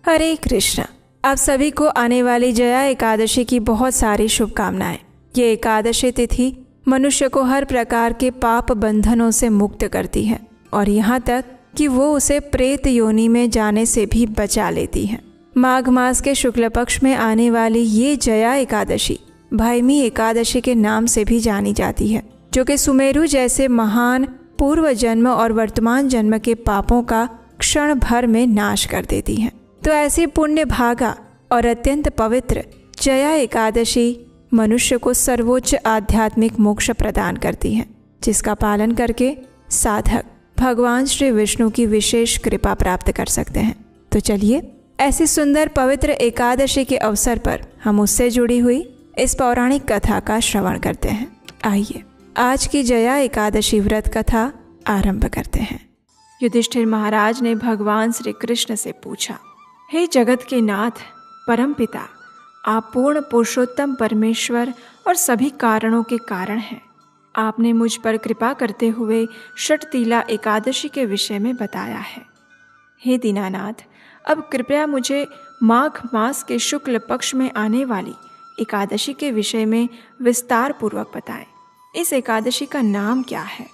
हरे कृष्ण। आप सभी को आने वाली जया एकादशी की बहुत सारी शुभकामनाएं। ये एकादशी तिथि मनुष्य को हर प्रकार के पाप बंधनों से मुक्त करती है और यहाँ तक कि वो उसे प्रेत योनि में जाने से भी बचा लेती है। माघ मास के शुक्ल पक्ष में आने वाली ये जया एकादशी भैमी एकादशी के नाम से भी जानी जाती है, जो कि सुमेरु जैसे महान पूर्व जन्म और वर्तमान जन्म के पापों का क्षण भर में नाश कर देती है। तो ऐसी पुण्य भागा और अत्यंत पवित्र जया एकादशी मनुष्य को सर्वोच्च आध्यात्मिक मोक्ष प्रदान करती है, जिसका पालन करके साधक भगवान श्री विष्णु की विशेष कृपा प्राप्त कर सकते हैं। तो चलिए ऐसी सुंदर पवित्र एकादशी के अवसर पर हम उससे जुड़ी हुई इस पौराणिक कथा का श्रवण करते हैं। आइए आज की जया एकादशी व्रत कथा आरंभ करते हैं। युधिष्ठिर महाराज ने भगवान श्री कृष्ण से पूछा, हे जगत के नाथ परमपिता, आप पूर्ण पुरुषोत्तम परमेश्वर और सभी कारणों के कारण हैं। आपने मुझ पर कृपा करते हुए षटतीला एकादशी के विषय में बताया है। हे दीनानाथ, अब कृपया मुझे माघ मास के शुक्ल पक्ष में आने वाली एकादशी के विषय में विस्तार पूर्वक बताएं। इस एकादशी का नाम क्या है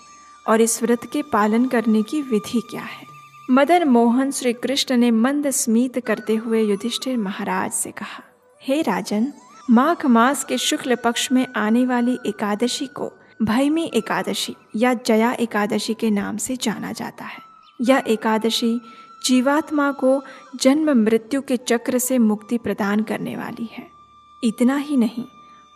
और इस व्रत के पालन करने की विधि क्या है? मदन मोहन श्री कृष्ण ने मंद स्मित करते हुए युधिष्ठिर महाराज से कहा, हे राजन, माघ मास के शुक्ल पक्ष में आने वाली एकादशी को भैमी एकादशी या जया एकादशी के नाम से जाना जाता है। यह एकादशी जीवात्मा को जन्म मृत्यु के चक्र से मुक्ति प्रदान करने वाली है। इतना ही नहीं,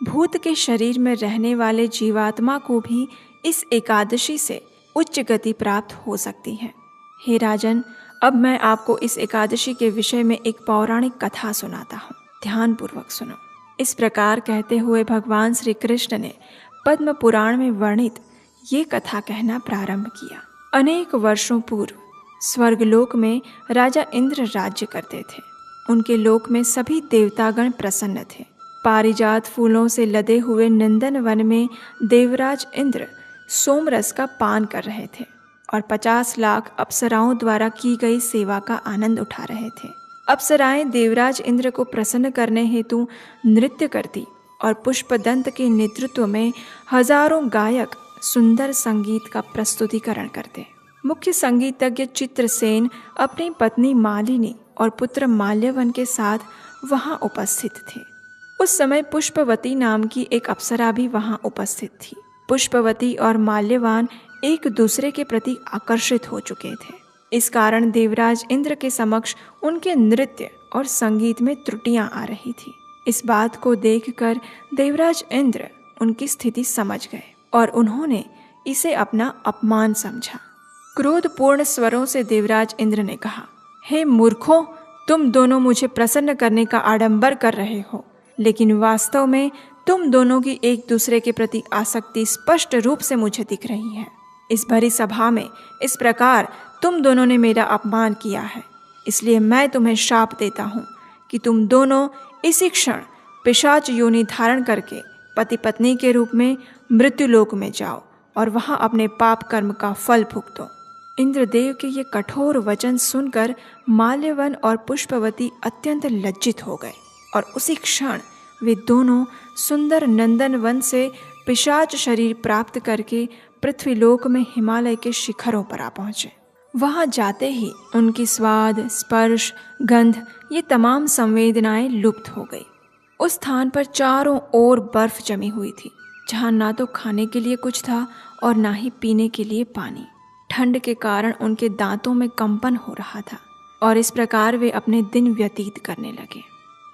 भूत के शरीर में रहने वाले जीवात्मा को भी इस एकादशी से उच्च गति प्राप्त हो सकती है। हे राजन, अब मैं आपको इस एकादशी के विषय में एक पौराणिक कथा सुनाता हूँ, ध्यान पूर्वक सुनो। इस प्रकार कहते हुए भगवान श्री कृष्ण ने पद्म पुराण में वर्णित ये कथा कहना प्रारंभ किया। अनेक वर्षों पूर्व स्वर्गलोक में राजा इंद्र राज्य करते थे। उनके लोक में सभी देवतागण प्रसन्न थे। पारिजात फूलों से लदे हुए नंदन वन में देवराज इंद्र सोमरस का पान कर रहे थे और 50 लाख अप्सराओं द्वारा की गई सेवा का आनंद उठा रहे थे। अप्सराएं देवराज इंद्र को प्रसन्न करने हेतु नृत्य करती और पुष्पदंत के नेतृत्व में हजारों गायक सुंदर संगीत का प्रस्तुतिकरण करते। मुख्य संगीतज्ञ चित्रसेन अपनी पत्नी मालिनी और पुत्र माल्यवन के साथ वहां उपस्थित थे। उस समय पुष्पवती नाम की एक अप्सरा भी वहां उपस्थित थी। पुष्पवती और माल्यवान एक दूसरे के प्रति आकर्षित हो चुके थे। इस कारण देवराज इंद्र के समक्ष उनके नृत्य और संगीत में त्रुटियां आ रही थी। इस बात को देखकर देवराज इंद्र उनकी स्थिति समझ गए और उन्होंने इसे अपना अपमान समझा। क्रोधपूर्ण स्वरों से देवराज इंद्र ने कहा, हे मूर्खों, तुम दोनों मुझे प्रसन्न करने का आडंबर कर रहे हो, लेकिन वास्तव में तुम दोनों की एक दूसरे के प्रति आसक्ति स्पष्ट रूप से मुझे दिख रही है। इस भरी सभा में इस प्रकार तुम दोनों ने मेरा अपमान किया है, इसलिए मैं तुम्हें शाप देता हूँ कि तुम दोनों इसी क्षण पिशाच योनि धारण करके पति पत्नी के रूप में मृत्युलोक में जाओ और वहाँ अपने पाप कर्म का फल भुगतो। इंद्रदेव के ये कठोर वचन सुनकर माल्यवन और पुष्पवती अत्यंत लज्जित हो गए और उसी क्षण वे दोनों सुंदर नंदन वन से पिशाच शरीर प्राप्त करके पृथ्वीलोक में हिमालय के शिखरों पर आ पहुँचे। वहाँ जाते ही उनकी स्वाद, स्पर्श, गंध ये तमाम संवेदनाएं लुप्त हो गई। उस स्थान पर चारों ओर बर्फ जमी हुई थी, जहाँ ना तो खाने के लिए कुछ था और ना ही पीने के लिए पानी। ठंड के कारण उनके दांतों में कंपन हो रहा था और इस प्रकार वे अपने दिन व्यतीत करने लगे।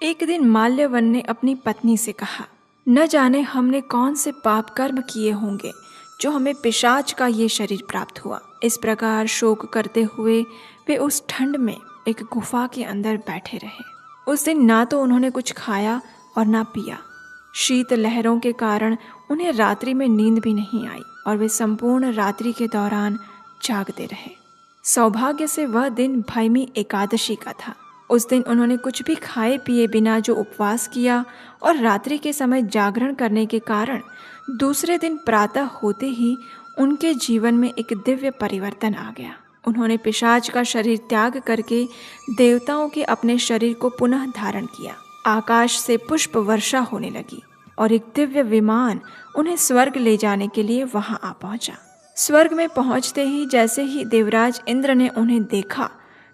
एक दिन माल्यवन ने अपनी पत्नी से कहा, न जाने हमने कौन से पाप कर्म किए होंगे जो हमें पिशाच का ये शरीर प्राप्त हुआ। इस प्रकार शोक करते हुए वे उस ठंड में एक गुफा के अंदर बैठे रहे। उस दिन ना तो उन्होंने कुछ खाया और ना पिया। शीत लहरों के कारण उन्हें रात्रि में नींद भी नहीं आई और वे संपूर्ण रात्रि के दौरान जागते रहे। सौभाग्य से वह दिन भैमी एकादशी का था। उस दिन उन्होंने कुछ भी खाए पिए बिना जो उपवास किया और रात्रि के समय जागरण करने के कारण दूसरे दिन प्रातः होते ही उनके जीवन में एक दिव्य परिवर्तन आ गया। उन्होंने पिशाच का शरीर त्याग करके देवताओं के अपने शरीर को पुनः धारण किया। आकाश से पुष्प वर्षा होने लगी और एक दिव्य विमान उन्हें स्वर्ग ले जाने के लिए वहां आ पहुंचा। स्वर्ग में पहुंचते ही जैसे ही देवराज इंद्र ने उन्हें देखा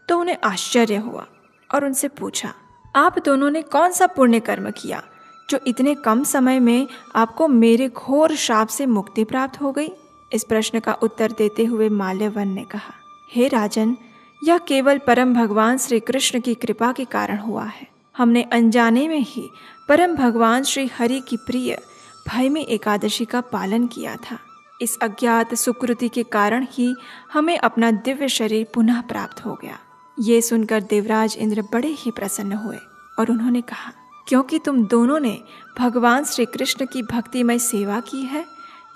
तो उन्हें आश्चर्य हुआ और उनसे पूछा, आप दोनों ने कौन सा पुण्य कर्म किया जो इतने कम समय में आपको मेरे घोर शाप से मुक्ति प्राप्त हो गई? इस प्रश्न का उत्तर देते हुए माल्यवन ने कहा, हे राजन, यह केवल परम भगवान श्री कृष्ण की कृपा के कारण हुआ है। हमने अनजाने में ही परम भगवान श्री हरि की प्रिय भैमी एकादशी का पालन किया था। इस अज्ञात सुकृति के कारण ही हमें अपना दिव्य शरीर पुनः प्राप्त हो गया। ये सुनकर देवराज इंद्र बड़े ही प्रसन्न हुए और उन्होंने कहा, क्योंकि तुम दोनों ने भगवान श्री कृष्ण की भक्तिमय सेवा की है,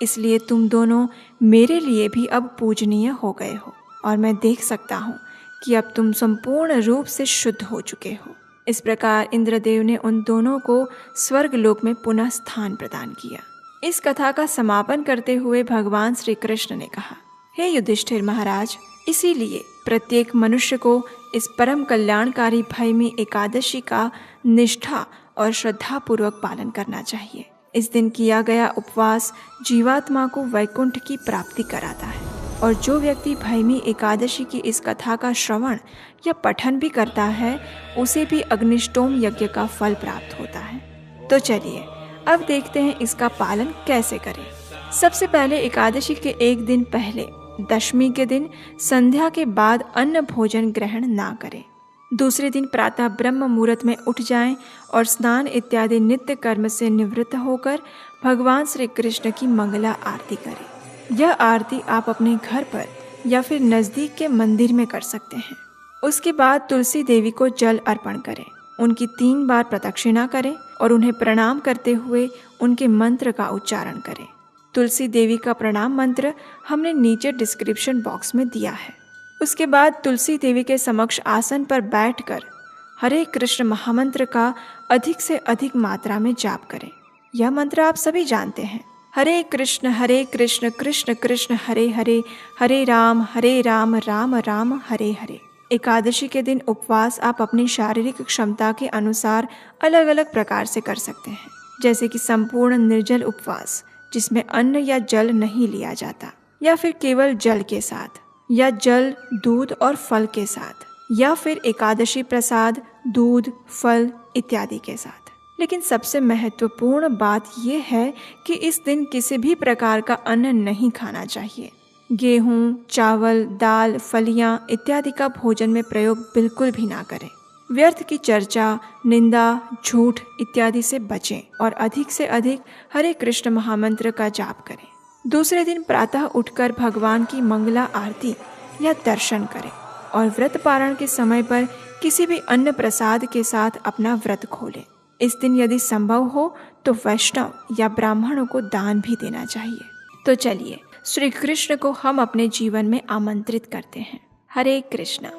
इसलिए तुम दोनों मेरे लिए भी अब पूजनीय हो गए हो और मैं देख सकता हूँ कि अब तुम संपूर्ण रूप से शुद्ध हो चुके हो। इस प्रकार इंद्रदेव ने उन दोनों को स्वर्गलोक में पुनः स्थान प्रदान किया। इस कथा का समापन करते हुए भगवान श्री कृष्ण ने कहा, हे युधिष्ठिर महाराज, इसीलिए प्रत्येक मनुष्य को इस परम कल्याणकारी भैमी एकादशी का निष्ठा और श्रद्धापूर्वक पालन करना चाहिए। इस दिन किया गया उपवास जीवात्मा को वैकुंठ की प्राप्ति कराता है और जो व्यक्ति भैमी एकादशी की इस कथा का श्रवण या पठन भी करता है उसे भी अग्निष्टोम यज्ञ का फल प्राप्त होता है। तो चलिए अब देखते हैं इसका पालन कैसे करें। सबसे पहले एकादशी के एक दिन पहले दशमी के दिन संध्या के बाद अन्न भोजन ग्रहण ना करें। दूसरे दिन प्रातः ब्रह्म मुहूर्त में उठ जाएं और स्नान इत्यादि नित्य कर्म से निवृत्त होकर भगवान श्री कृष्ण की मंगला आरती करें। यह आरती आप अपने घर पर या फिर नज़दीक के मंदिर में कर सकते हैं। उसके बाद तुलसी देवी को जल अर्पण करें, उनकी 3 बार प्रदक्षिणा करें और उन्हें प्रणाम करते हुए उनके मंत्र का उच्चारण करें। तुलसी देवी का प्रणाम मंत्र हमने नीचे डिस्क्रिप्शन बॉक्स में दिया है। उसके बाद तुलसी देवी के समक्ष आसन पर बैठकर हरे कृष्ण महामंत्र का अधिक से अधिक मात्रा में जाप करें। यह मंत्र आप सभी जानते हैं, हरे कृष्ण कृष्ण कृष्ण हरे हरे, हरे राम राम राम हरे हरे। एकादशी के दिन उपवास आप अपनी शारीरिक क्षमता के अनुसार अलग अलग प्रकार से कर सकते हैं, जैसे कि संपूर्ण निर्जल उपवास जिसमें अन्न या जल नहीं लिया जाता, या फिर केवल जल के साथ, या जल, दूध और फल के साथ, या फिर एकादशी प्रसाद, दूध, फल इत्यादि के साथ। लेकिन सबसे महत्वपूर्ण बात यह है कि इस दिन किसी भी प्रकार का अन्न नहीं खाना चाहिए। गेहूं, चावल, दाल, फलियां इत्यादि का भोजन में प्रयोग बिल्कुल भी ना करें। व्यर्थ की चर्चा, निंदा, झूठ इत्यादि से बचें और अधिक से अधिक हरे कृष्ण महामंत्र का जाप करें। दूसरे दिन प्रातः उठकर भगवान की मंगला आरती या दर्शन करें और व्रत पारण के समय पर किसी भी अन्न प्रसाद के साथ अपना व्रत खोलें। इस दिन यदि संभव हो तो वैष्णव या ब्राह्मणों को दान भी देना चाहिए। तो चलिए श्री कृष्ण को हम अपने जीवन में आमंत्रित करते हैं। हरे कृष्णा।